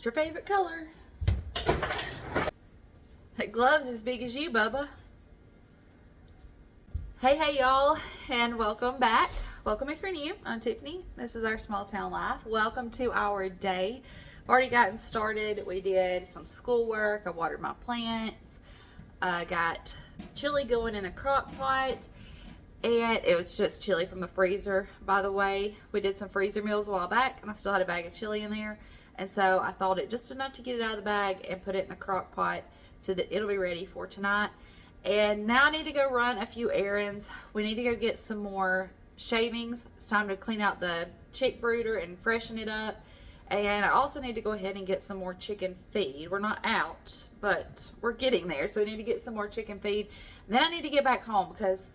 What's your favorite color? That glove's as big as you, Bubba. Hey y'all, and welcome back. Welcome if you're new. I'm Tiffany. This is our small town life. Welcome to our day. I've already gotten started. We did some schoolwork. I watered my plants. Got chili going in the crock pot. And it was just chili from the freezer, by the way. We did some freezer meals a while back, and I still had a bag of chili in there. And so I thawed it just enough to get it out of the bag and put it in the crock pot so that it'll be ready for tonight. And now I need to go run a few errands. We need to go get some more shavings. It's time to clean out the chick brooder and freshen it up. And I also need to go ahead and get some more chicken feed. We're not out, but we're getting there. So we need to get some more chicken feed. And then I need to get back home because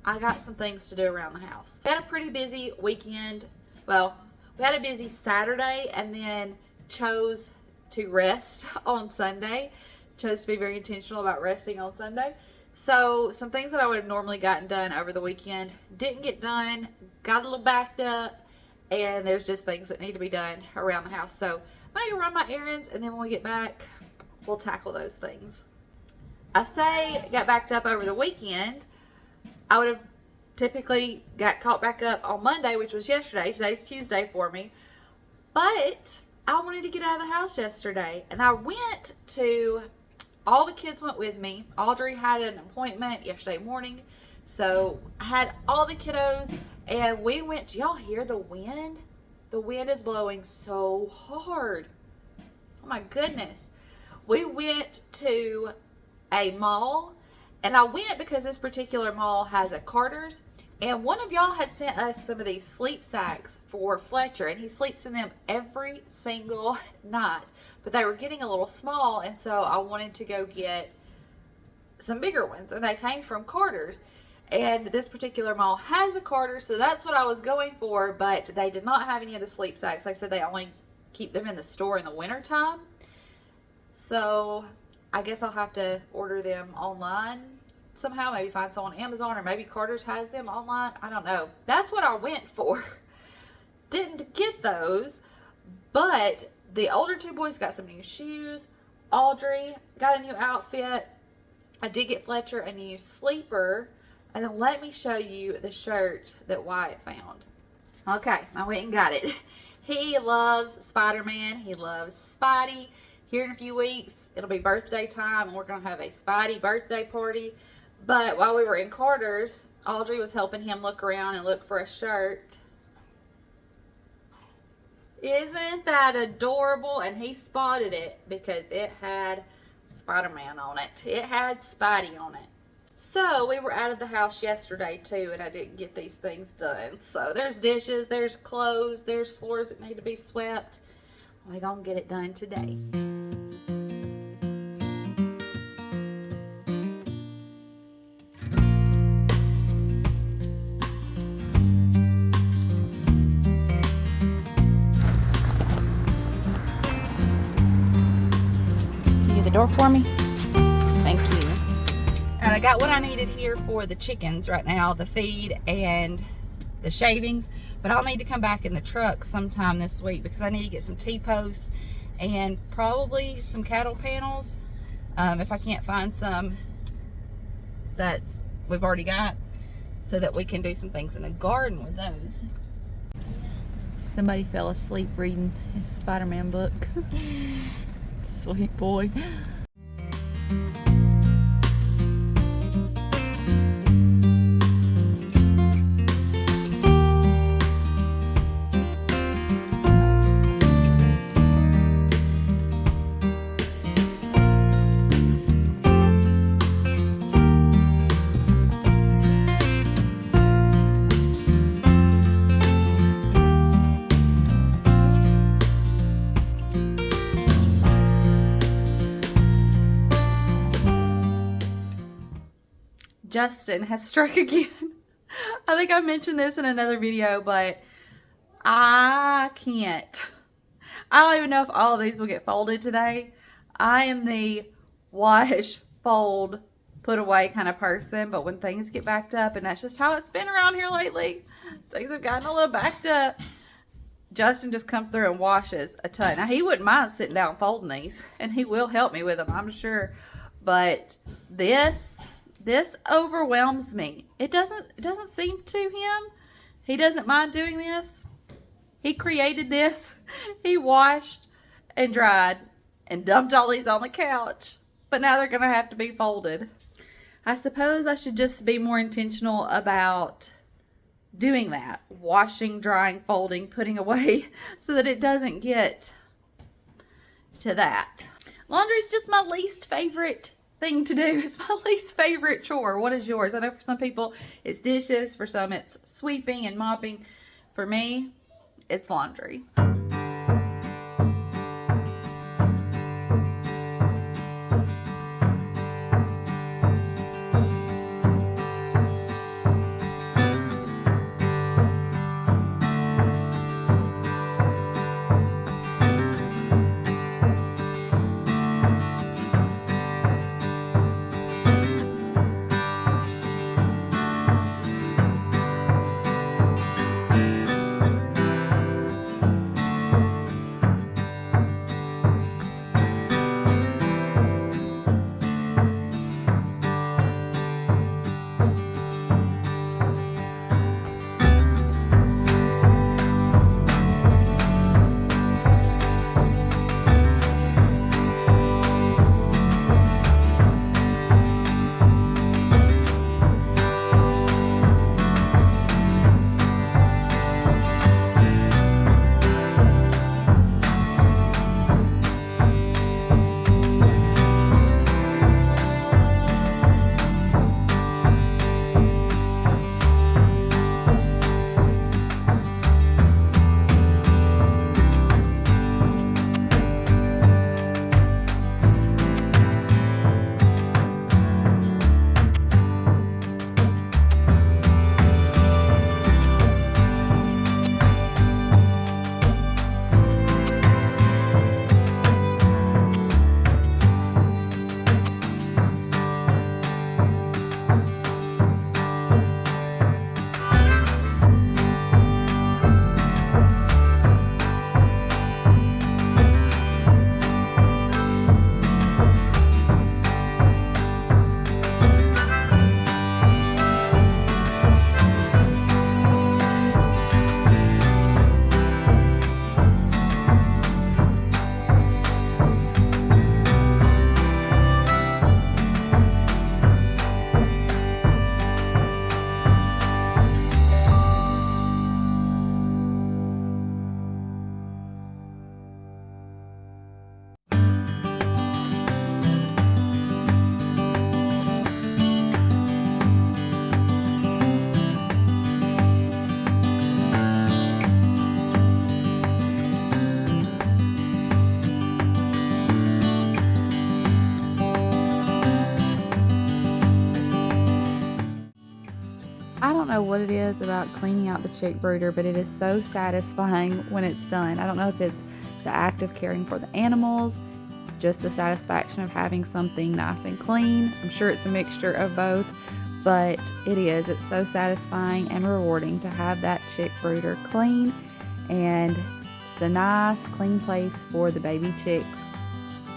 I got some things to do around the house. We had a pretty busy weekend. Well, we had a busy Saturday and then chose to rest on Sunday. Chose to be very intentional about resting on Sunday. So some things that I would have normally gotten done over the weekend didn't get done, got a little backed up, and there's just things that need to be done around the house. So I'm gonna run my errands, and then when we get back, we'll tackle those things. I say got backed up over the weekend. I would have typically got caught back up on Monday, which was yesterday. Today's Tuesday for me. But I wanted to get out of the house yesterday, and I went to, all the kids went with me. Audrey had an appointment yesterday morning, so I had all the kiddos, and we went. Do y'all hear the wind? The wind is blowing so hard. Oh my goodness. We went to a mall, and I went because this particular mall has a Carter's, and one of y'all had sent us some of these sleep sacks for Fletcher, and he sleeps in them every single night. But they were getting a little small, and so I wanted to go get some bigger ones, and they came from Carter's. And this particular mall has a Carter, so that's what I was going for, but they did not have any of the sleep sacks. They said they only keep them in the store in the wintertime. So I guess I'll have to order them online somehow, maybe find some on Amazon, or maybe Carter's has them online. I don't know. That's what I went for. Didn't get those, but the older two boys got some new shoes. Audrey got a new outfit. I did get Fletcher a new sleeper. And then let me show you the shirt that Wyatt found. Okay, I went and got it. He loves Spider-Man. He loves Spidey. Here in a few weeks, it'll be birthday time, and we're going to have a Spidey birthday party. But while we were in Carter's, Audrey was helping him look around and look for a shirt. Isn't that adorable? And he spotted it because it had Spider-Man on it. It had Spidey on it. So we were out of the house yesterday too, and I didn't get these things done. So there's dishes, there's clothes, there's floors that need to be swept. We're gonna get it done today. Can you get the door for me? Thank you. And I got what I needed here for the chickens right now, the feed and the shavings. But I'll need to come back in the truck sometime this week because I need to get some T-posts and probably some cattle panels. If I can't find some that we've already got, so that we can do some things in the garden with those. Somebody fell asleep reading his Spider-Man book. Sweet boy. Justin has struck again. I think I mentioned this in another video, but I can't. I don't even know if all of these will get folded today. I am the wash, fold, put away kind of person, but when things get backed up, and that's just how it's been around here lately, things have gotten a little backed up, Justin just comes through and washes a ton. Now, he wouldn't mind sitting down folding these, and he will help me with them, I'm sure. But this overwhelms me. It doesn't seem to him. He doesn't mind doing this. He created this. He washed and dried and dumped all these on the couch. But now they're going to have to be folded. I suppose I should just be more intentional about doing that. Washing, drying, folding, putting away so that it doesn't get to that. Laundry is just my least favorite thing to do. It's my least favorite chore. What is yours? I know for some people it's dishes. For some it's sweeping and mopping. For me, it's laundry. I don't know what it is about cleaning out the chick brooder, but it is so satisfying when it's done. I don't know if it's the act of caring for the animals, just the satisfaction of having something nice and clean. I'm sure it's a mixture of both, but it is. It's so satisfying and rewarding to have that chick brooder clean and just a nice, clean place for the baby chicks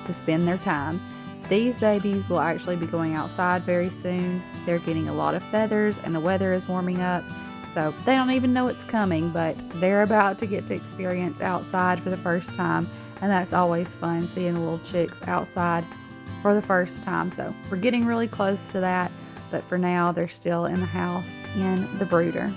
to spend their time. These babies will actually be going outside very soon. They're getting a lot of feathers and the weather is warming up, so they don't even know it's coming, but they're about to get to experience outside for the first time, and that's always fun, seeing the little chicks outside for the first time. So we're getting really close to that, but for now they're still in the house in the brooder.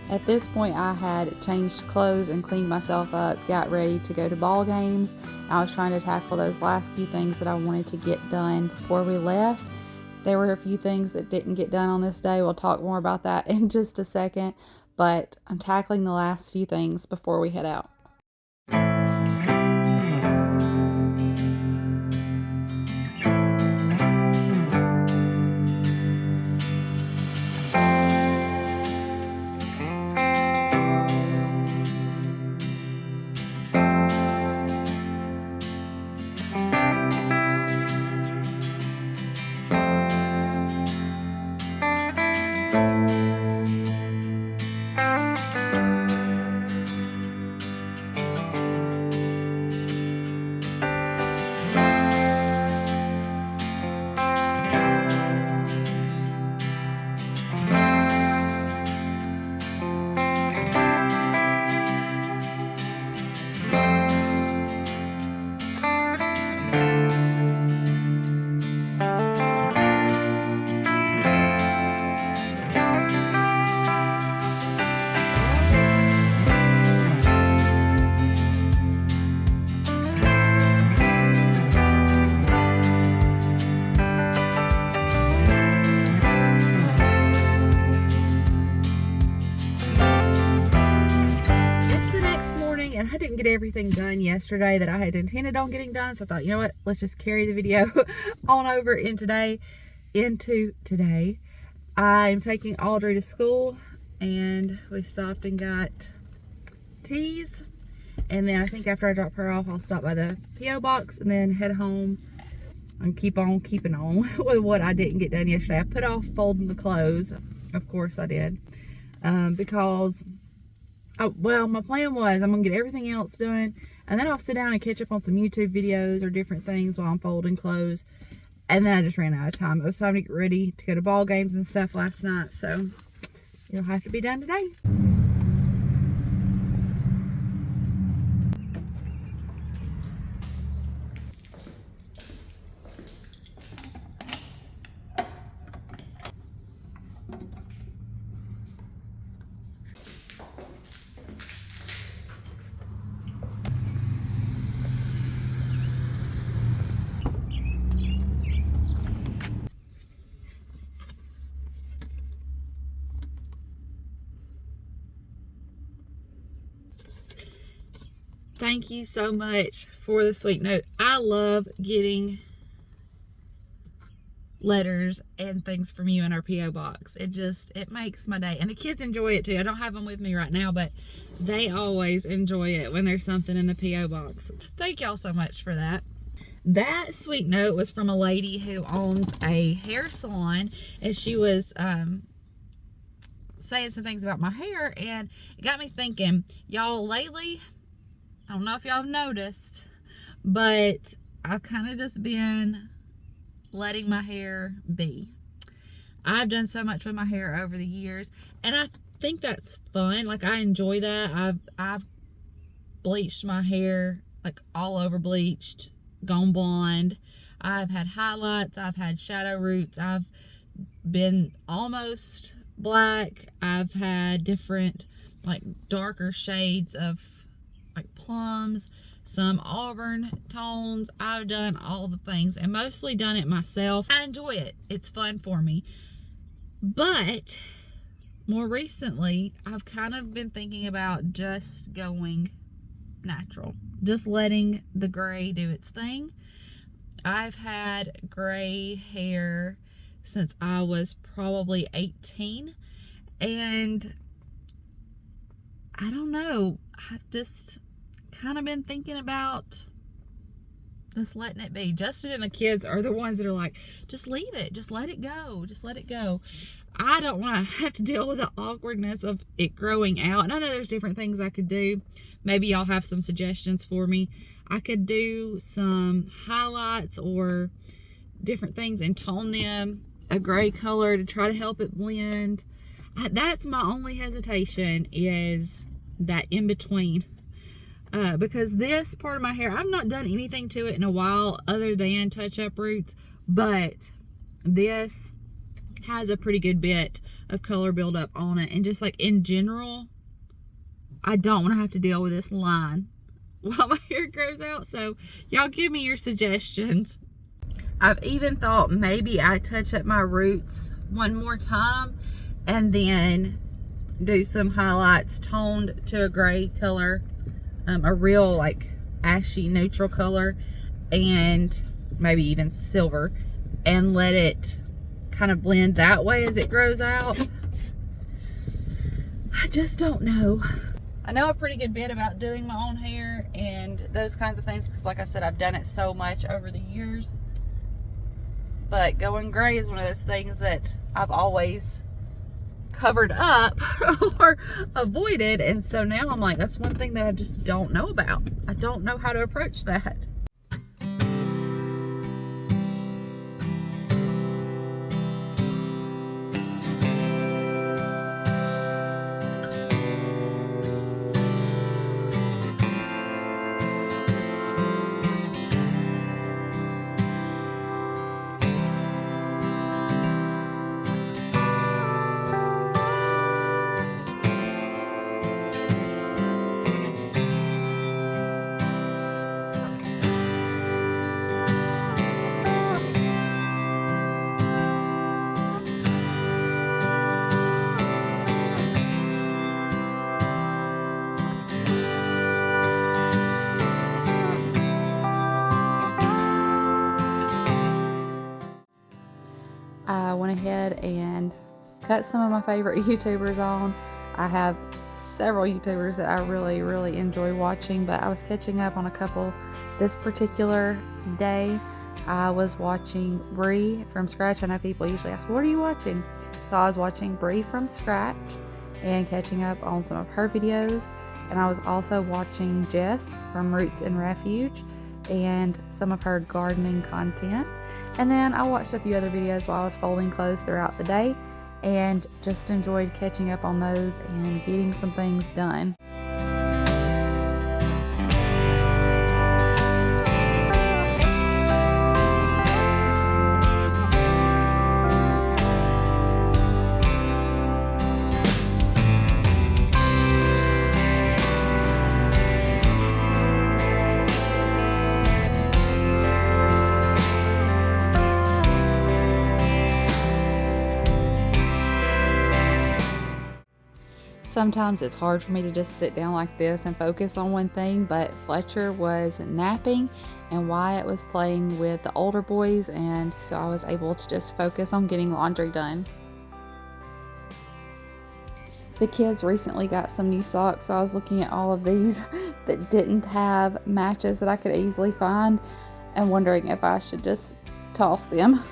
At this point, I had changed clothes and cleaned myself up, got ready to go to ball games. I was trying to tackle those last few things that I wanted to get done before we left. There were a few things that didn't get done on this day. We'll talk more about that in just a second, but I'm tackling the last few things before we head out. get everything done yesterday that I had intended on getting done. So I thought, you know what? Let's just carry the video on over into today. I'm taking Audrey to school, and we stopped and got teas. And then I think after I drop her off, I'll stop by the P.O. box and then head home and keep on keeping on with what I didn't get done yesterday. I put off folding the clothes. Of course I did. Because, well, my plan was I'm going to get everything else done, and then I'll sit down and catch up on some YouTube videos or different things while I'm folding clothes. And then I just ran out of time. It was time to get ready to go to ball games and stuff last night. So it'll have to be done today. Thank you so much for the sweet note. I love getting letters and things from you in our P.O. box. It makes my day. And the kids enjoy it too. I don't have them with me right now, but they always enjoy it when there's something in the P.O. box. Thank y'all so much for that. That sweet note was from a lady who owns a hair salon, and she was saying some things about my hair, and it got me thinking, y'all, lately, I don't know if y'all have noticed, but I've kind of just been letting my hair be. I've done so much with my hair over the years, and I think that's fun. Like, I enjoy that. I've bleached my hair, like all over bleached, gone blonde. I've had highlights. I've had shadow roots. I've been almost black. I've had different, like, darker shades of like plums, some auburn tones. I've done all the things and mostly done it myself. I enjoy it. It's fun for me. But more recently, I've kind of been thinking about just going natural, just letting the gray do its thing. I've had gray hair since I was probably 18, and I don't know, I've just kind of been thinking about just letting it be. Justin and the kids are the ones that are like, just leave it, just let it go, just let it go. I don't want to have to deal with the awkwardness of it growing out. And I know there's different things I could do. Maybe y'all have some suggestions for me. I could do some highlights or different things and tone them a gray color to try to help it blend. That's my only hesitation, is that in between. Because this part of my hair, I've not done anything to it in a while other than touch up roots, but this has a pretty good bit of color buildup on it. And just like in general, I don't want to have to deal with this line while my hair grows out. So y'all give me your suggestions. I've even thought maybe I touch up my roots one more time and then do some highlights toned to a gray color, a real like ashy neutral color, and maybe even silver, and let it kind of blend that way as it grows out. I just don't know. I know a pretty good bit about doing my own hair and those kinds of things because, like I said, I've done it so much over the years. But going gray is one of those things that I've always covered up or avoided, and so now I'm like, that's one thing that I just don't know about. I don't know how to approach that. ahead and cut some of my favorite YouTubers on. I have several YouTubers that I really enjoy watching, but I was catching up on a couple this particular day. I was watching Bree from scratch. I know people usually ask, what are you watching? So I was watching Bree from scratch and catching up on some of her videos. And I was also watching Jess from Roots and Refuge and some of her gardening content. And then I watched a few other videos while I was folding clothes throughout the day and just enjoyed catching up on those and getting some things done. Sometimes it's hard for me to just sit down like this and focus on one thing, but Fletcher was napping and Wyatt was playing with the older boys, and so I was able to just focus on getting laundry done. The kids recently got some new socks, so I was looking at all of these that didn't have matches that I could easily find and wondering if I should just toss them.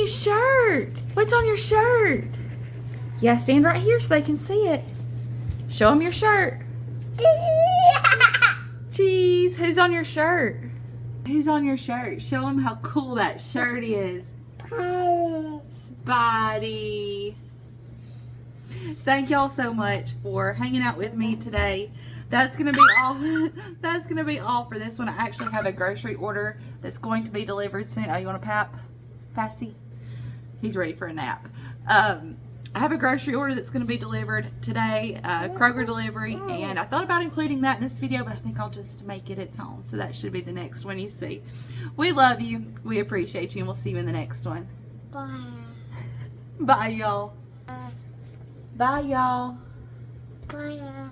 Shirt. What's on your shirt? Yeah, stand right here so they can see it. Show them your shirt. Jeez, who's on your shirt? Who's on your shirt? Show them how cool that shirt is. Spidey. Thank y'all so much for hanging out with me today. That's gonna be all. That's gonna be all for this one. I actually have a grocery order that's going to be delivered soon. Oh, you want a pap? Passy? He's ready for a nap. I have a grocery order that's going to be delivered today, Kroger delivery, and I thought about including that in this video, but I think I'll just make it its own, so that should be the next one you see. We love you, we appreciate you, and we'll see you in the next one. Bye. Bye, y'all. Bye, y'all. Bye.